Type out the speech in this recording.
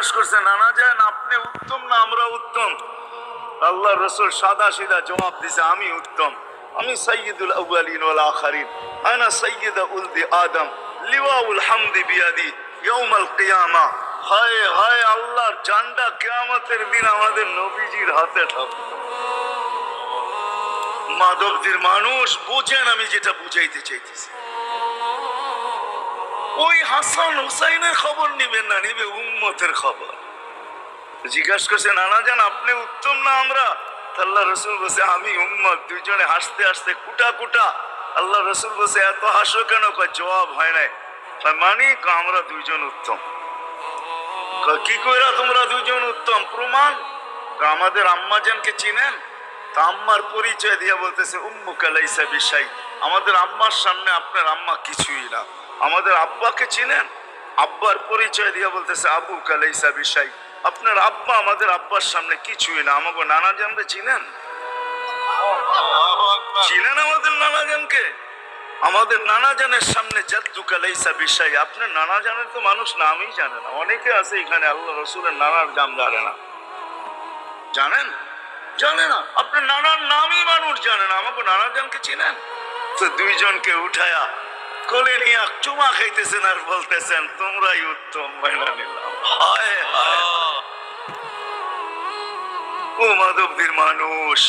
জিজ্ঞাসা করছে নানা যান আপনি উত্তম না আমরা উত্তম? আল্লাহ রসুল সাদা সিধা জবাব দিছে আমি উত্তম, আমি সাইয়্যিদুল আউয়ালিন ওয়াল আখিরিন, আনা সাইয়্যিদু উলদি আদম, লিওয়াউল হামদি বিয়াদি ইয়াউমাল কিয়ামা। হায় হায়, আল্লাহর ঝান্ডা কিয়ামতের দিন আমাদের নবীজির হাতে থাকবে। মাধবদীর মানুষ বুঝেন আমি যেটা বুঝাইতে চাইতেছি। ওই হাসান হুসাইনের খবর নিবেন না, নিবে উম্মতের খবর। জিজ্ঞাসা করছে নানা যান আপনি উত্তম না আমরা? আল্লাহ রসুল বলছে আমি উম্মত। দুইজনে হাসতে হাসতে কুটা কুটা। আল্লাহ রসুল বলছে এত হাসো কেন? জবাব হয় নাই। মানি আমরা দুইজন উত্তম। কি কইরা তোমরা দুইজন উত্তম? প্রমাণ। আমাদের আম্মা জানকে চিনেন? তা আম্মার পরিচয় দিয়া বলতেছে উম্মুকা লাইসা বিশাই, আমাদের আম্মার সামনে আপনার আম্মা কিছুই না। আমাদের আব্বাকে চিনেন? আব্বার পরিচয় দিয়া বলতেছে আবুকা লাইসা বিশাই, আপনার আব্বা আমাদের আব্বার সামনে কিছুই না। আমাকে নানা জানকে চিনেন? চিনেন আমাদের নানা জানকে? আমাদের নানা জানের সামনে জাদ্দুকা লাইসা বিশাই, আপনার নানা জানের তো মানুষ নামই জানে না। অনেকে আছে এখানে আল্লাহ রসুলের নানার নাম জানে না। জানেন? জানে না। আপনার নানার নামই মানুষ জানে না। আমাকে নানা জানকে চিনেন? তো দুইজনকে উঠায়া কোলে নিয়ে চুমা খাইতেছেন আর বলতেছেন তোমরাই উত্তম। মাইনা নিলাম। হায় হায়, ও মাধবদীর মানুষ।